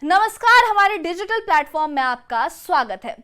नमस्कार, हमारे digital platform में आपका स्वागत है।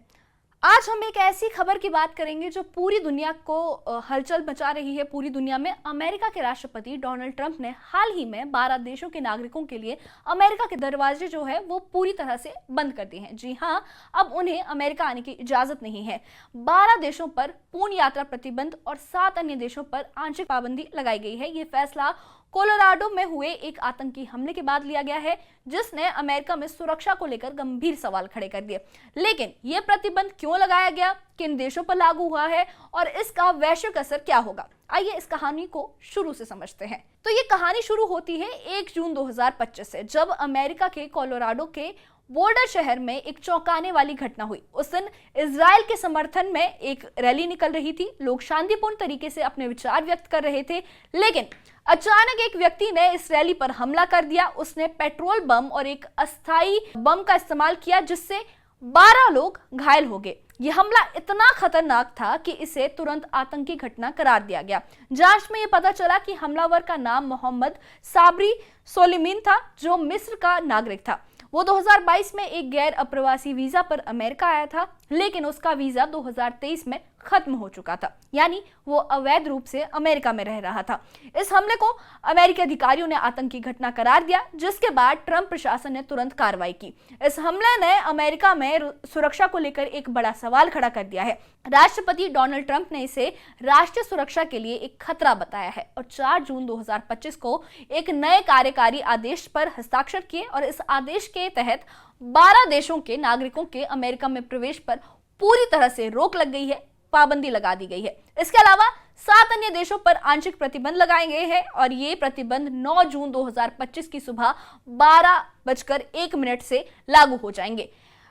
आज हम एक ऐसी खबर की बात करेंगे जो पूरी दुनिया को हलचल मचा रही है। पूरी दुनिया में अमेरिका के राष्ट्रपति डोनाल्ड ट्रंप ने हाल ही में 12 देशों के नागरिकों के लिए अमेरिका के दरवाजे जो है वो पूरी तरह से बंद कर दिए हैं। जी हां, अब उन्हें अमेरिका आने की इजाजत नहीं है। 12 देशों पर पूर्ण यात्रा प्रतिबंध और 7 अन्य देशों पर आंशिक पाबंदी लगाई गई है। ये फैसला कोलोराडो में हुए एक आतंकी हमले के बाद लिया गया है, जिसने अमेरिका में सुरक्षा को लेकर गंभीर सवाल खड़े कर दिए। लेकिन यह प्रतिबंध क्यों लगाया गया, किन देशों पर लागू हुआ है और इसका वैश्विक असर क्या होगा, आइए इस कहानी को शुरू से समझते हैं। तो ये कहानी शुरू होती है 1 जून 2025 से, जब अमेरिका के कोलोराडो के बोल्डर शहर में एक चौंकाने वाली घटना हुई। उस दिन इजराइल के समर्थन में एक रैली निकल रही थी। लोग शांतिपूर्ण तरीके से अपने विचार व्यक्त कर रहे थे, लेकिन अचानक एक व्यक्ति ने इस रैली पर हमला कर दिया। उसने पेट्रोल बम और एक अस्थायी बम का इस्तेमाल किया, जिससे 12 लोग घायल हो गए। यह हमला इतना खतरनाक था कि इसे तुरंत आतंकी घटना करार दिया गया। जांच में यह पता चला कि हमलावर का नाम मोहम्मद साबरी सोलेमान था, जो मिस्र का नागरिक था। वो 2022 में एक गैर अप्रवासी वीजा पर अमेरिका आया था, लेकिन उसका वीजा 2023 में खत्म हो चुका था, यानी वो अवैध रूप से अमेरिका में रह रहा था। इस हमले को अमेरिकी अधिकारियों ने आतंकी घटना करार दिया, जिसके बाद ट्रंप प्रशासन ने तुरंत कार्रवाई की। इस हमले ने अमेरिका में सुरक्षा को लेकर एक बड़ा सवाल खड़ा कर दिया है। राष्ट्रपति डोनाल्ड ट्रंप ने इसे राष्ट्रीय सुरक्षा के लिए एक खतरा बताया है और 4 जून 2025 को एक नए कार्यकारी आदेश पर हस्ताक्षर किए और इस आदेश के तहत 12 देशों के नागरिकों के अमेरिका में प्रवेश पर पूरी तरह से रोक लग गई है, पाबंदी लगा दी गई है। इसके अलावा 7 अन्य देशों पर आंशिक प्रतिबंध लगाए गए हैं और ये प्रतिबंध 9 जून 2025 की सुबह 12:01 से लागू हो जाएंगे।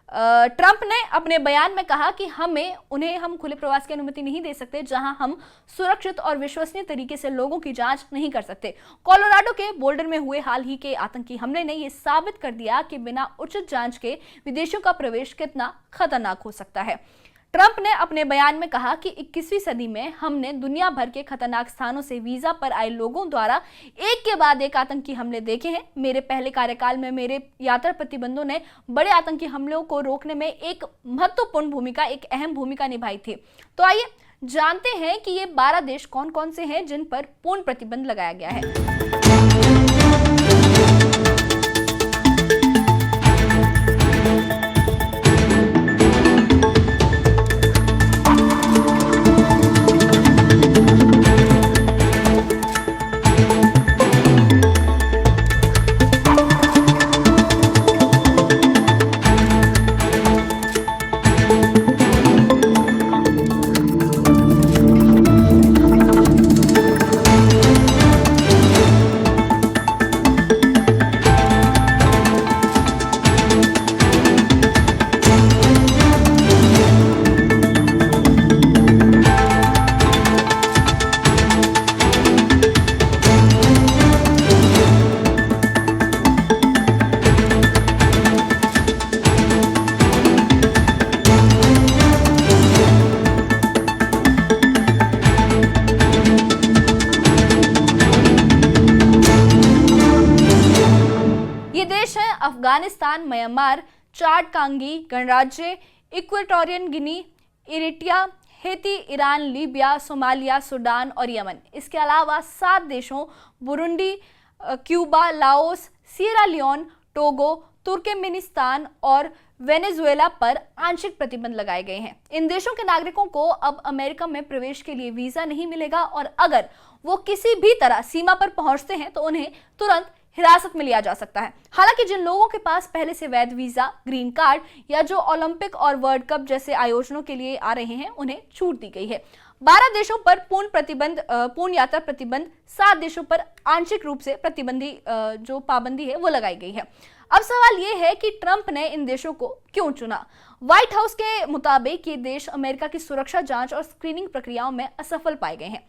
ट्रंप ने अपने बयान में कहा कि हम खुले प्रवास की अनुमति नहीं दे सकते, जहां हम सुरक्षित और विश्वसनीय तरीके से लोगों की जांच नहीं कर सकते। कोलोराडो के बोल्डर में हुए हाल ही के आतंकी हमले ने यह साबित कर दिया कि बिना उचित जांच के विदेशियों का प्रवेश कितना खतरनाक हो सकता है। ट्रंप ने अपने बयान में कहा कि 21वीं सदी में हमने दुनिया भर के खतरनाक स्थानों से वीजा पर आए लोगों द्वारा एक के बाद एक आतंकी हमले देखे हैं। मेरे पहले कार्यकाल में मेरे यात्रा प्रतिबंधों ने बड़े आतंकी हमलों को रोकने में एक अहम भूमिका निभाई थी। तो आइए जानते हैं कि ये 12 देश कौन कौन से हैं जिन पर पूर्ण प्रतिबंध लगाया गया है। अफगानिस्तान, म्यांमार, चाड कांगी गणराज्य, Equatorial Guinea, Eritrea, Haiti, Iran, Libya, Somalia, Sudan और यमन। इसके अलावा 7 देशों Burundi, Cuba, Laos, Sierra Leone, Togo, Turkmenistan और वेनेजुएला पर आंशिक प्रतिबंध लगाए गए हैं। इन देशों के नागरिकों को अब अमेरिका में प्रवेश के लिए वीजा नहीं मिलेगा और अगर वो किसी भी तरह सीमा पर पहुंचते हैं तो उन्हें तुरंत हिरासत में लिया जा सकता है। हालांकि जिन लोगों के पास पहले से वैध वीजा, ग्रीन कार्ड या जो ओलंपिक और वर्ल्ड कप जैसे आयोजनों के लिए आ रहे हैं, उन्हें छूट दी गई है। 12 देशों पर पूर्ण यात्रा प्रतिबंध, 7 देशों पर आंशिक रूप से जो पाबंदी है वो लगाई गई है। अब सवाल ये है कि ट्रंप ने इन देशों को क्यों चुना। व्हाइट हाउस के मुताबिक ये देश अमेरिका की सुरक्षा जांच और स्क्रीनिंग प्रक्रियाओं में असफल पाए गए हैं।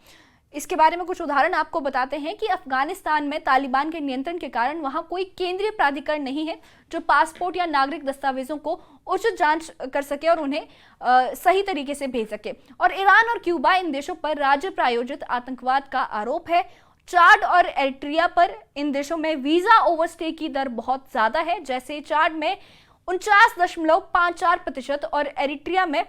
इसके बारे में कुछ उदाहरण आपको बताते हैं कि अफगानिस्तान में तालिबान के नियंत्रण के कारण वहां कोई केंद्रीय प्राधिकरण नहीं है जो पासपोर्ट या नागरिक दस्तावेजों को उचित जांच कर सके और उन्हें सही तरीके से भेज सके। और ईरान और क्यूबा, इन देशों पर राज्य प्रायोजित आतंकवाद का आरोप है। चाड और एरिट्रिया पर इन देशों में वीजा ओवरस्टे की दर बहुत ज्यादा है। जैसे चाड में 49.54% और एरिट्रिया में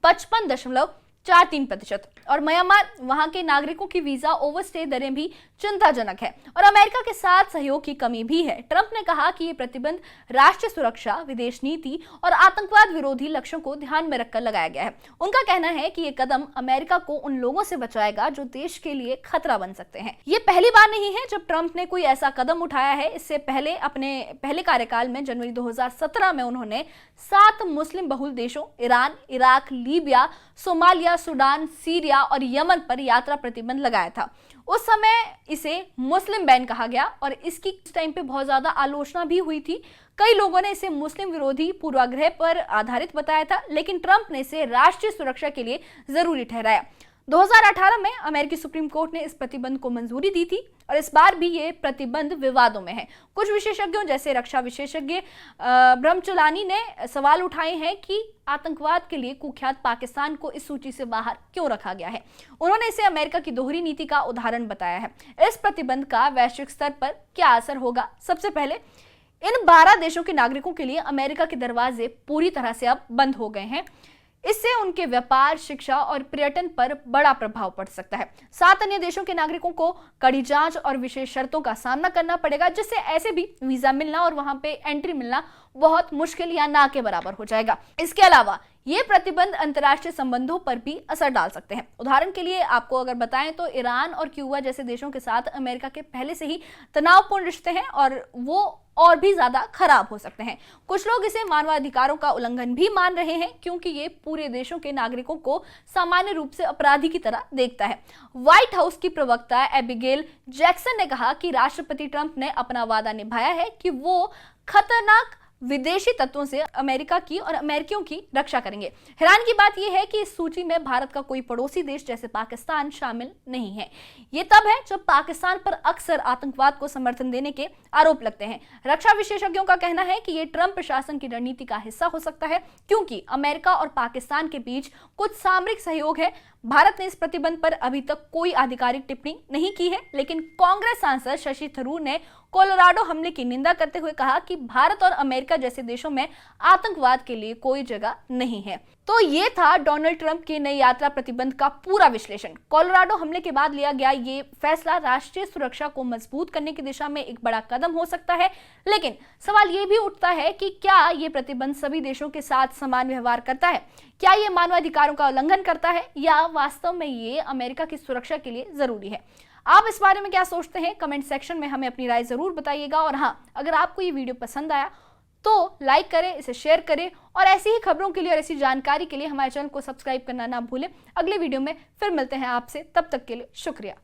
55.43%। और म्यांमार, वहां के नागरिकों की वीजा ओवरस्टे दरें भी चिंताजनक है और अमेरिका के साथ सहयोग की कमी भी है। ट्रंप ने कहा कि ये प्रतिबंध राष्ट्रीय सुरक्षा, विदेश नीति और आतंकवाद विरोधी लक्ष्यों को ध्यान में रखकर लगाया गया है। उनका कहना है कि ये कदम अमेरिका को उन लोगों से बचाएगा जो देश के लिए खतरा बन सकते हैं। ये पहली बार नहीं है जब ट्रंप ने कोई ऐसा कदम उठाया है। इससे पहले अपने पहले कार्यकाल में जनवरी 2017 में उन्होंने 7 मुस्लिम बहुल देशों Iran, Iraq, Libya, Somalia, Sudan, Syria और यमन पर यात्रा प्रतिबंध लगाया था। उस समय इसे मुस्लिम बैन कहा गया और इसकी उस टाइम पे बहुत ज्यादा आलोचना भी हुई थी। कई लोगों ने इसे मुस्लिम विरोधी पूर्वाग्रह पर आधारित बताया था, लेकिन ट्रंप ने इसे राष्ट्रीय सुरक्षा के लिए जरूरी ठहराया। 2018 में अमेरिकी सुप्रीम कोर्ट ने इस प्रतिबंध को मंजूरी दी थी और इस बार भी ये प्रतिबंध विवादों में है। कुछ विशेषज्ञों जैसे रक्षा विशेषज्ञ ब्रह्मचलानी ने सवाल उठाए हैं कि आतंकवाद के लिए कुख्यात पाकिस्तान को इस सूची से बाहर क्यों रखा गया है। उन्होंने इसे अमेरिका की दोहरी नीति का उदाहरण बताया है। इस प्रतिबंध का वैश्विक स्तर पर क्या असर होगा? सबसे पहले, इन 12 देशों के नागरिकों के लिए अमेरिका के दरवाजे पूरी तरह से अब बंद हो गए हैं। इससे उनके व्यापार, शिक्षा और पर्यटन पर बड़ा प्रभाव पड़ सकता है। 7 अन्य देशों के नागरिकों को कड़ी जांच और विशेष शर्तों का सामना करना पड़ेगा, जिससे ऐसे भी वीजा मिलना और वहां पे एंट्री मिलना बहुत मुश्किल या ना के बराबर हो जाएगा। इसके अलावा ये प्रतिबंध अंतर्राष्ट्रीय संबंधों पर भी असर डाल सकते हैं। उदाहरण के लिए आपको अगर बताएं तो ईरान और क्यूबा जैसे देशों के साथ अमेरिका के पहले से ही तनावपूर्ण रिश्ते हैं और वो और भी ज्यादा खराब हो सकते हैं। कुछ लोग इसे मानवाधिकारों का उल्लंघन भी मान रहे हैं, क्योंकि ये पूरे देशों के नागरिकों को सामान्य रूप से अपराधी की तरह देखता है। व्हाइट हाउस की प्रवक्ता एबिगेल जैक्सन ने कहा कि राष्ट्रपति ट्रंप ने अपना वादा निभाया है कि वो खतरनाक विदेशी तत्वों से अमेरिका की और अमेरिकियों की रक्षा करेंगे। हैरान की बात यह है कि इस सूची में भारत का कोई पड़ोसी देश जैसे पाकिस्तान शामिल नहीं है। ये तब है जब पाकिस्तान पर अक्सर आतंकवाद को समर्थन देने के आरोप लगते हैं। रक्षा विशेषज्ञों का कहना है कि ये ट्रंप प्रशासन की रणनीति का हिस्सा हो सकता है, क्योंकि अमेरिका और पाकिस्तान के बीच कुछ सामरिक सहयोग है। भारत ने इस प्रतिबंध पर अभी तक कोई आधिकारिक टिप्पणी नहीं की है, लेकिन कांग्रेस सांसद शशि थरूर ने कोलोराडो हमले की निंदा करते हुए कहा कि भारत और अमेरिका जैसे देशों में आतंकवाद के लिए कोई जगह नहीं है। तो ये था डोनाल्ड ट्रंप के नई यात्रा प्रतिबंध का पूरा विश्लेषण। कोलोराडो हमले के बाद लिया गया ये फैसला राष्ट्रीय सुरक्षा को मजबूत करने की दिशा में एक बड़ा कदम हो सकता है, लेकिन सवाल ये भी उठता है कि क्या ये प्रतिबंध सभी देशों के साथ समान व्यवहार करता है? क्या ये मानवाधिकारों का उल्लंघन करता है या वास्तव में ये अमेरिका की सुरक्षा के लिए जरूरी है? आप इस बारे में क्या सोचते हैं? कमेंट सेक्शन में हमें अपनी राय जरूर बताइएगा। और हाँ, अगर आपको ये वीडियो पसंद आया तो लाइक करें, इसे शेयर करें और ऐसी ही खबरों के लिए और ऐसी जानकारी के लिए हमारे चैनल को सब्सक्राइब करना ना भूलें। अगले वीडियो में फिर मिलते हैं आपसे, तब तक के लिए शुक्रिया।